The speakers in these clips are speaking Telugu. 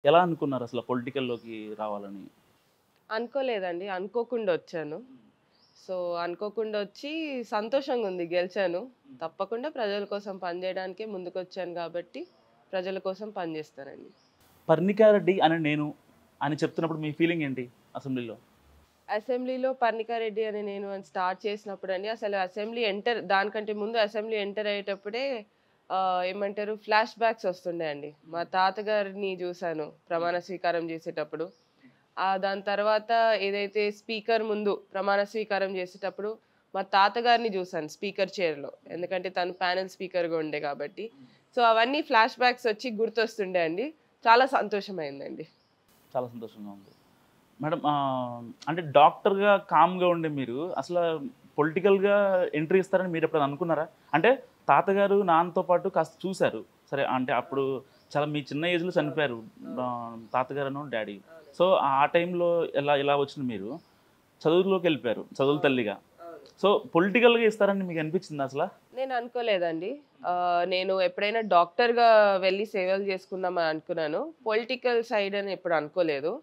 ఎలా అనుకున్నారు అసలు పొలిటికల్‌లోకి రావాలని? అనుకోలేదండి. అనుకోకుండా ఒచ్చాను. సో, అనుకోకుండా ఒచ్చి సంతోషంగుంది గెలిచాను. తప్పకుండా ప్రజల కోసం పనిజేయడానికే ముందుకొచ్చాను గాబట్టి, ప్రజల కోసం పనిజేస్తానండి. 'పర్ణికారెడ్డి అని నేను' అని చెప్తున్నప్పుడు మీ ఫీలింగ్ ఏంటి అసెంబ్లీలో? అసెంబ్లీలో 'పర్ణికారెడ్డి అని నేను' అని స్టార్ట్ చేసినప్పుడండి, అసలు అసెంబ్లీ దానికంటే ముందు అసెంబ్లీ ఎంటర్ అయ్యేటప్పుడే ఏమంటారు ఫ్లాష్ బ్యాక్స్ ఒస్తుండే అండి. మా తాతగారిని జూసాను ప్రమాణ స్వీకారం జేసేటప్పుడు. దాని తర్వాత ఏదైతే స్పీకర్ ముందు ప్రమాణ స్వీకారం చేసేటప్పుడు మా తాతగారిని చూసాను స్పీకర్ చైర్‌లో. ఎందుకంటే తను ప్యానెల్ స్పీకర్‌గా ఉండే కాబట్టి. సో, అవన్నీ ఫ్లాష్ బ్యాక్స్ వచ్చి గుర్తొస్తుండే అండి. చాలా సంతోషమైందండి. చాలా సంతోషంగా ఉంది. మేడం అంటే డాక్టర్‌గా కామ్‌గా ఉండే మీరు అసల పొలిటికల్‌గా ఎంట్రీ ఇస్తారని మీరెప్పుడైనా అనుకున్నారా? అంటే తాతగారు, నాన్నతో పాటు కాస్త చూసారు. సరే అంటే అప్పుడు చాలా మీ చిన్న ఏజ్‌లో చనిపోయారు. తాతగారును, డ్యాడీ. సో, ఆ టైంలో ఇలా వచ్చిన మీరు చదువులోకెళ్ళిపోయారు. చదువుల తల్లిగా. సో, పొలిటికల్‌గా ఇస్తారని మీకు అనిపించిందా అసల? నేను అనుకోలేదండి. నేను ఎప్పుడైనా డాక్టర్‌గా వెళ్లి సేవలు చేసుకుందామని అనుకున్నాను. పొలిటికల్ సైడ్ అని ఎప్పుడు అనుకోలేదు.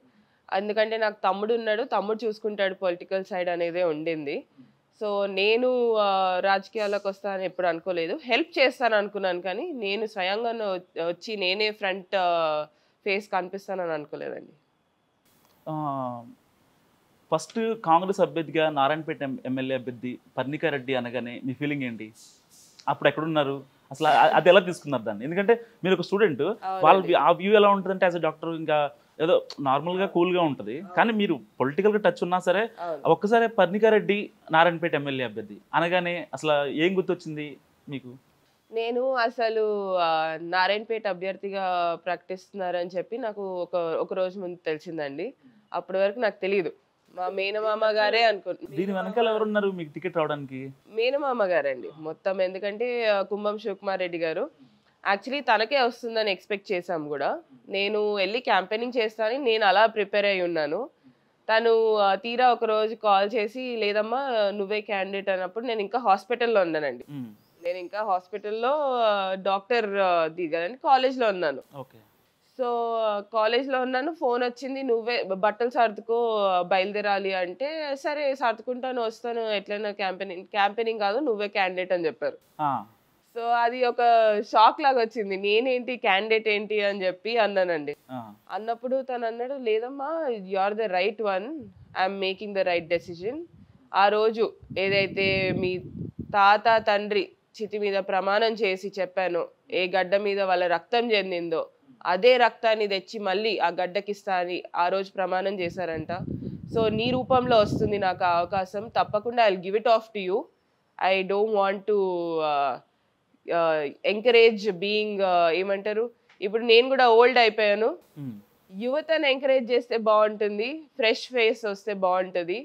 ఎందుకంటే నాకు తమ్ముడున్నాడు. తమ్ముడు చూసుకుంటాడు పొలిటికల్ సైడ్ అనేదే ఉండింది. సో, నేను రాజకీయాల్లోకొస్తా అని ఎప్పుడు అనుకోలేదు. హెల్ప్ చేస్తాననుకున్నాను కానీ, నేను స్వయంగాను వచ్చి నేనే ఫ్రంట్ ఫేస్ కనిపిస్తానని అనుకోలేదండి. ఆహ్, ఫస్ట్ కాంగ్రెస్ అభ్యర్థిగా నారాయణపేట ఎమ్మెల్యే అభ్యర్థి పర్ణికారెడ్డి అనగానే మీ ఫీలింగ్ ఏంటి? అప్పుడెక్కడున్నారు? అసల అది ఎలా తీసుకున్నారు దాన్ని? ఎందుకంటే మీరొక స్టూడెంట్. వాళ్ళ అవునండి. ఆ వ్యూ ఎలా ఉంటదంటే యాస్ ఎ డాక్టర్ ఇంకా ఏదో నార్మల్‌గా కూల్‌గా ఉంటది. కానీ మీరు పొలిటికల్‌గా టచ్ ఉన్నా సరే అవును. ఒక్కసారే పర్ణికారెడ్డి నారాయణపేట ఎమ్మెల్యే అభ్యర్థి అనగానే అసల ఏం గుర్తొచ్చింది మీకు? నేను అసలు నారాయణపేట అభ్యర్థిగా ప్రకటిస్తున్నారని చెప్పి నాకు ఒక రోజు ముందు తెలిసిందండి. అప్పటి వరకు నాకు తెలీదు. మా మేనమామ గారే దీని వెనకాల ఎవరున్నారు మీకు టికెట్ రావడానికి? మేనమామ గారండి. మొత్తం ఎందుకంటే కుంభం శివకుమార్ రెడ్డి గారు. యాక్చువల్లీ తనకే వస్తుందని ఎక్స్‌పెక్ట్ చేసాం గూడా. నేను ఎళ్లి క్యాంపెయినింగ్ చేస్తా అని నేను అలా ప్రిపేర్ అయ్యి ఉన్నాను. తను తీరా ఒకరోజు కాల్ చేసి, "లేదమ్మా నువ్వే క్యాండిడేట్" అన్నప్పుడు నేను ఇంకా హాస్పిటల్‌లో ఉన్నానండి. హ్మ్. నేనింకా హాస్పిటల్‌లో డాక్టర్ కదండీ కాలేజ్‌లో ఉన్నాను. ఓకే. సో, కాలేజ్‌లో ఉన్నాను. ఫోనొచ్చింది. "నువ్వే బట్టలు సర్దుకో బయలుదేరాలి" అంటే, "సరే సర్దుకుంటాను, వస్తాను. ఎట్లైనా క్యాంపెయినింగ్ కాదు నువ్వే క్యాండిడేట్" అని చెప్పారు. ఆ! సో, అది ఒక షాక్ లాగొచ్చింది. నేనేంటి క్యాండిడేట్ ఏంటి అని చెప్పి అన్నానండి. ఆ! అన్నప్పుడు తనన్నాడు, "లేదమ్మా you are the right one. I'm making the right decision. ఆ రోజు ఏదైతే మీ తాత, తండ్రి చితి మీద ప్రమాణం చేసి చెప్పానో, ఏ గడ్డ మీద వాళ్ళ రక్తం చెందిందో, అదే రక్తాన్ని తెచ్చి మళ్ళీ ఆ గడ్డకిస్తా అని ఆ రోజు ప్రమాణం చేశారంట. సో, నీ రూపంలో వస్తుంది నాకు ఆ అవకాశం. తప్పకుండా I will give it off to you. I don't want to encourage being ఏమంటారు? ఇప్పుడు నేను గూడా ఓల్డ్ అయిపోయాను. హ్మ్. యువతను ఎంకరేజ్ చేస్తే బావుంటుంది. ఫ్రెష్ ఫేస్ వస్తే బావుంటది.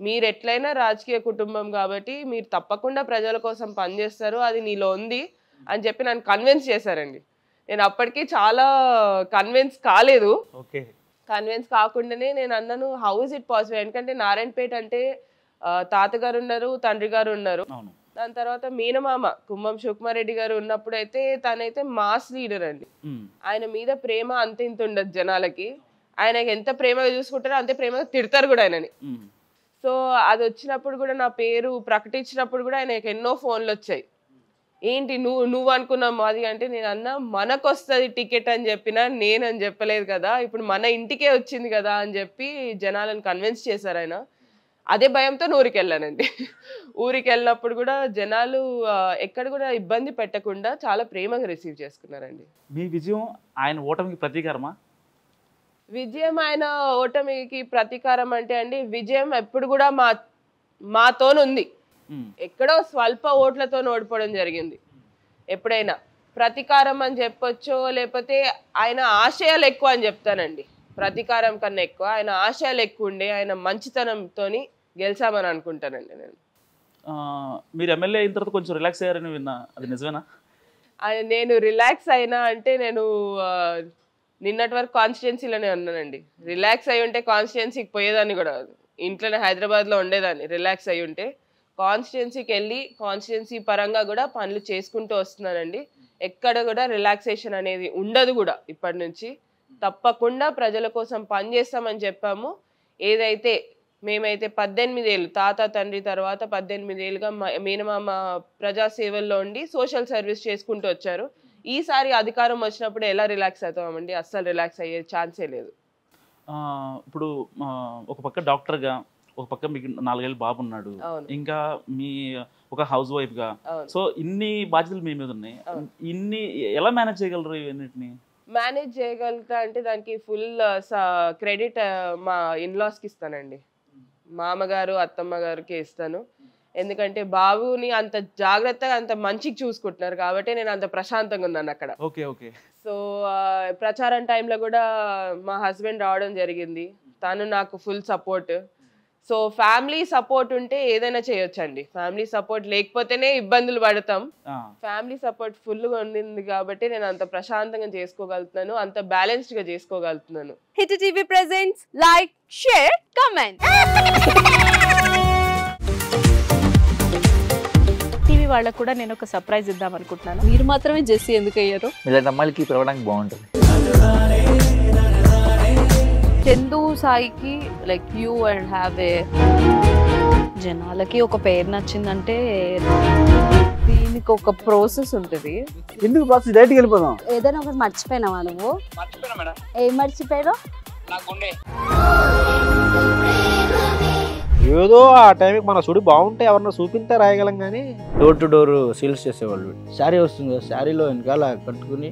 మీరెట్లైనా రాజకీయ కుటుంబం గాబట్టి, మీరు తప్పకుండా ప్రజల కోసం పనిజేస్తారు. అది నీలో ఉంది అని చెప్పి నన్ను కన్విన్స్ చేశారండి. నేను అప్పటికి చాలా కన్విన్స్ కాలేదు. ఓకే. కన్విన్స్ కాకుండానే నేనన్నాను, హౌ ఇస్ ఇట్ పాసిబుల్? ఎందుకంటే నారాయణపేట అంటే తాతగారున్నారు, తండ్రి గారున్నారు. అవును. దాని తర్వాత మేనమామ కుంభం శివకుమారెడ్డి గారు ఉన్నప్పుడైతే తనైతే మాస్ లీడర్ అండి. హ్మ్. ఆయన మీద ప్రేమ అంత ఇంత ఉండదు జనాలకి. ఆయనకి ఎంత ప్రేమగా చూసుకుంటారో అంతే ప్రేమగా తిడతారు గూడా ఆయనని. హ్మ్. సో, అదొచ్చినప్పుడు గూడా నా పేరు ప్రకటించినప్పుడు గూడా ఆయనకి ఎన్నో ఫోన్‌లొచ్చాయి. ఏంటి నువ్వనుకున్నావు అది అంటే నేనన్నా మనకొస్తది టికెట్ అని జెప్పినా నేనని జెప్పలేదు కదా! ఇప్పుడు మన ఇంటికే వచ్చింది గదా! అని జెప్పి జనాలను కన్విన్స్ చేశారాయన. అదే భయంతో ఊరికెళ్ళానండి. ఊరికెళ్ళినప్పుడు గూడా జనాలు ఎక్కడ గూడా ఇబ్బంది పెట్టకుండా చాలా ప్రేమగా రిసీవ్ చేసుకున్నారండి. మీ విజయం ఆయన ఓటమికి ప్రతీకారమా? విజయం ఆయన ఓటమికి ప్రతీకారం అంటే అండి, విజయం ఎప్పుడు గూడా మాతోనుంది. హ్మ్. ఎక్కడో స్వల్ప ఓట్లతోని ఓడిపోవడం జరిగింది. ఎప్పుడైనా. ప్రతీకారం అని చెప్పొచ్చో, లేపోతే ఆయన ఆశయాలు ఎక్కువ అని చెప్తానండి. ప్రతీకారం కన్నా ఎక్కువ. ఆయన ఆశయాలు ఎక్కువుండే, ఆయన మంచితనంతోని గెలిచామని అనుకుంటానండి నేను. మీరు ఎమ్మెల్యే అయిన తర్వాత కొంచెం రిలాక్స్ అయ్యారని విన్నా. అది నిజమేనా? నేను రిలాక్స్ అయినా అంటే నేను ఆహ్, నిన్నటి వరకు కాన్స్టిట్యుయెన్సీలోనే ఉన్నానండి. రిలాక్స్ అయ్యుంటే కాన్స్టిట్యుయెన్సీకి పోయేదాన్ని గూడా కాదు. ఇంట్లోనే హైదరాబాద్‌లో ఉండేదాన్ని రిలాక్స్ అయ్యుంటే. కాన్స్టిట్యుయెన్సీకెళ్ళి కాన్స్టిట్యుయెన్సీ పరంగా గూడా పనులు చేసుకుంటూ వస్తున్నానండి. ఎక్కడ గూడా రిలాక్సేషన్ అనేది ఉండదు గూడా ఇప్పటి నుంచి. తప్పకుండా ప్రజల కోసం పనిచేస్తామని చెప్పాము. ఏదైతే మేమైతే 18 ఏళ్ళు తాత తండ్రి తర్వాత 18 ఏళ్ళుగా మేనమామ ప్రజాసేవల్లో ఉండి సోషల్ సర్వీస్ చేసుకుంటూ వచ్చారు. ఈసారి అధికారం వచ్చినప్పుడు ఎలా రిలాక్స్ అవుతామండి? అస్సలు రిలాక్స్ అయ్యే ఛాన్సే లేదు. ఇప్పుడు ఒక పక్క డాక్టర్గా, ఒక పక్క మీకు 4 ఏళ్ళ బాబు ఉన్నాడు, ఇంకా మీ ఒక హౌస్ వైఫ్గా, సో ఇన్ని బాధ్యతలు మీ మీద ఉన్నాయి. ఇన్ని ఎలా మేనేజ్ చేయగలరు? ఇవన్నిటిని మేనేజ్ చేయగలుగుతా అంటే దానికి ఫుల్ క్రెడిట్ మా ఇన్లాస్కి ఇస్తానండి. మామగారు అత్తమ్మ గారికి ఇస్తాను. ఎందుకంటే బాబుని అంత జాగ్రత్తగా అంత మంచిగా చూసుకుంటున్నారు కాబట్టి నేను అంత ప్రశాంతంగా ఉన్నాను అక్కడ. Okay okay. సో ప్రచారం టైంలో కూడా మా హస్బెండ్ రావడం జరిగింది. తను నాకు full support. So family support ఉంటే ఏదైనా చేయొచ్చండి. ఫ్యామిలీ సపోర్ట్ లేకపోతేనే ఇబ్బందులు పడతాం. ఫ్యామిలీ సపోర్ట్ ఫుల్గా ఉండింది కాబట్టి నేను అంత ప్రశాంతంగా చేసుకోగలుగుతున్నాను, అంత బ్యాలెన్స్డ్ గా చేసుకోగలుగుతున్నాను. Hit TV presents like, share, comment. TV వాళ్ళకు కూడా నేను ఒక సర్ప్రైజ్ ఇద్దాం అనుకుంటున్నాను. మీరు మాత్రమే జెస్సీ ఎందుకు అయ్యారు? ఇలాంటి అమ్మాయిలకి పిలవడానికి బాగుంటుంది. చందు సాయికి like you and have a జనాలకి ఒక పేరు నచ్చిందంటే దీనికి ఒక ప్రాసెస్ ఉంటుంది. ఎందుకు ప్రాసెస్? డైరెక్ట్‌గా వెళ్ళిపోదాం. ఏదైనా ఒకటి మర్చిపోయినావా నువ్వు? మర్చిపోయినా మేడం. ఏం మర్చిపోయావు? నా గుండె. ఏదో ఆ టైంకి మన సుడి బాగుంటే ఎవరన్నా చూపిస్తే రాయగలం కానీ డోర్ టు డోర్ సేల్స్ చేసేవాళ్ళు. శారీ వస్తుంది కదా, శారీలో వెనకాల కట్టుకుని